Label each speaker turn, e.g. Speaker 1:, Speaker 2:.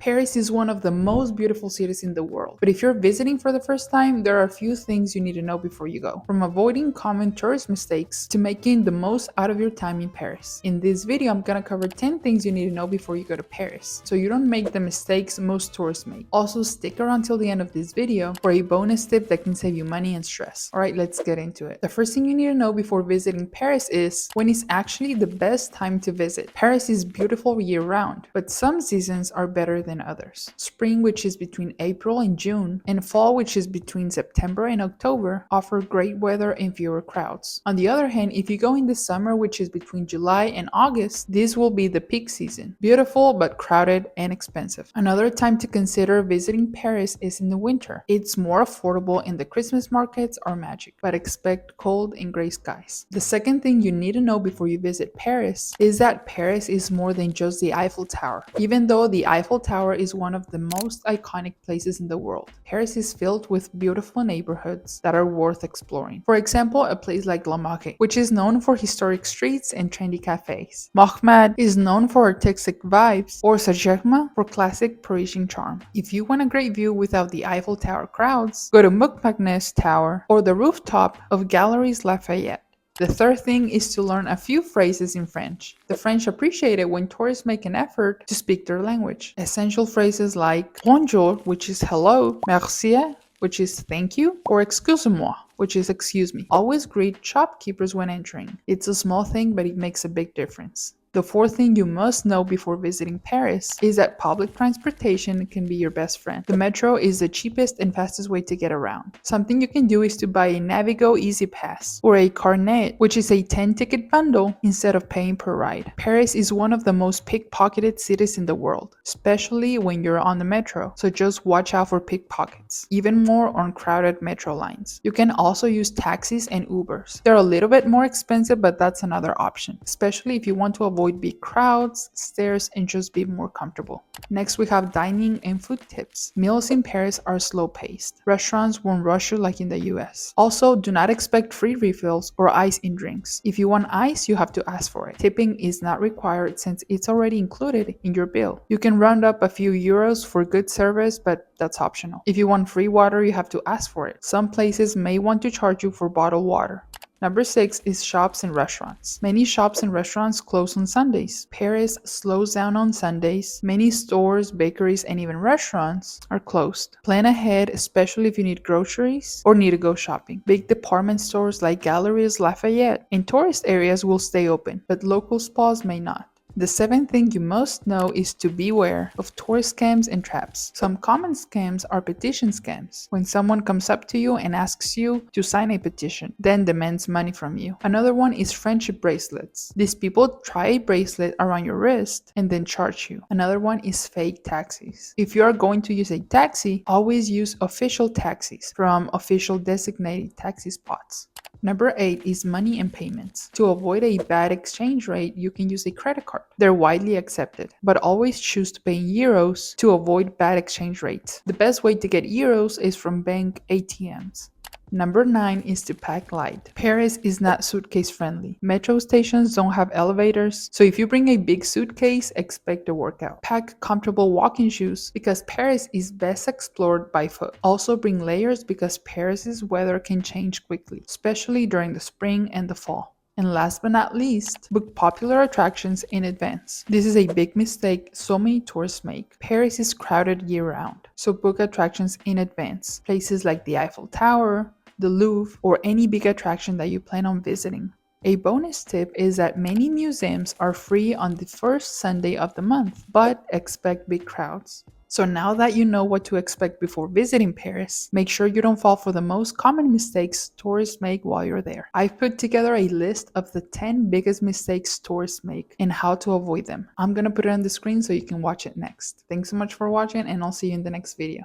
Speaker 1: Paris is one of the most beautiful cities in the world, but if you're visiting for the first time, there are a few things you need to know before you go. From avoiding common tourist mistakes to making the most out of your time in Paris. In this video, I'm gonna cover 10 things you need to know before you go to Paris, so you don't make the mistakes most tourists make. Also, stick around till the end of this video for a bonus tip that can save you money and stress. Alright, let's get into it. The first thing you need to know before visiting Paris is when is actually the best time to visit. Paris is beautiful year-round, but some seasons are better than others. Spring, which is between April and June, and fall, which is between September and October, offer great weather and fewer crowds. On the other hand, if you go in the summer, which is between July and August, this will be the peak season. Beautiful, but crowded and expensive. Another time to consider visiting Paris is in the winter. It's more affordable and the Christmas markets are magic, but expect cold and gray skies. The second thing you need to know before you visit Paris is that Paris is more than just the Eiffel Tower. Even though the Eiffel Tower is one of the most iconic places in the world, Paris is filled with beautiful neighborhoods that are worth exploring. For example, a place like La Marque, which is known for historic streets and trendy cafes. Montmartre is known for artistic vibes, or Saint-Germain for classic Parisian charm. If you want a great view without the Eiffel Tower crowds, go to Montmartre Tower or the rooftop of Galeries Lafayette. The third thing is to learn a few phrases in French. The French appreciate it when tourists make an effort to speak their language. Essential phrases like bonjour, which is hello, merci, which is thank you, or excusez-moi, which is excuse me. Always greet shopkeepers when entering. It's a small thing, but it makes a big difference. The fourth thing you must know before visiting Paris is that public transportation can be your best friend. The metro is the cheapest and fastest way to get around. Something you can do is to buy a Navigo Easy Pass or a Carnet, which is a 10-ticket bundle instead of paying per ride. Paris is one of the most pickpocketed cities in the world, especially when you're on the metro, so just watch out for pickpockets. Even more on crowded metro lines. You can also use taxis and Ubers. They're a little bit more expensive, but that's another option, especially if you want to avoid big crowds, stairs, and just be more comfortable. Next, we have dining and food tips. Meals in Paris are slow-paced. Restaurants won't rush you like in the US. Also, do not expect free refills or ice in drinks. If you want ice, you have to ask for it. Tipping is not required since it's already included in your bill. You can round up a few euros for good service, but that's optional. If you want free water, you have to ask for it. Some places may want to charge you for bottled water. Number 6 is shops and restaurants. Many shops and restaurants close on Sundays. Paris slows down on Sundays. Many stores, bakeries, and even restaurants are closed. Plan ahead, especially if you need groceries or need to go shopping. Big department stores like Galeries Lafayette in tourist areas will stay open, but local spas may not. The seventh thing you must know is to beware of tourist scams and traps. Some common scams are petition scams, when someone comes up to you and asks you to sign a petition, then demands money from you. Another one is friendship bracelets. These people try a bracelet around your wrist and then charge you. Another one is fake taxis. If you are going to use a taxi, always use official taxis from official designated taxi spots. Number 8 is money and payments. To avoid a bad exchange rate, you can use a credit card. They're widely accepted, but always choose to pay in euros to avoid bad exchange rates. The best way to get euros is from bank ATMs. Number 9 is to pack light. Paris is not suitcase friendly. Metro stations don't have elevators, so if you bring a big suitcase, expect a workout. Pack comfortable walking shoes because Paris is best explored by foot. Also bring layers because Paris's weather can change quickly, especially during the spring and the fall. And last but not least, book popular attractions in advance. This is a big mistake so many tourists make. Paris is crowded year-round, so book attractions in advance. Places like the Eiffel Tower, the Louvre, or any big attraction that you plan on visiting. A bonus tip is that many museums are free on the first Sunday of the month, but expect big crowds. So now that you know what to expect before visiting Paris, make sure you don't fall for the most common mistakes tourists make while you're there. I've put together a list of the 10 biggest mistakes tourists make and how to avoid them. I'm gonna put it on the screen so you can watch it next. Thanks so much for watching, and I'll see you in the next video.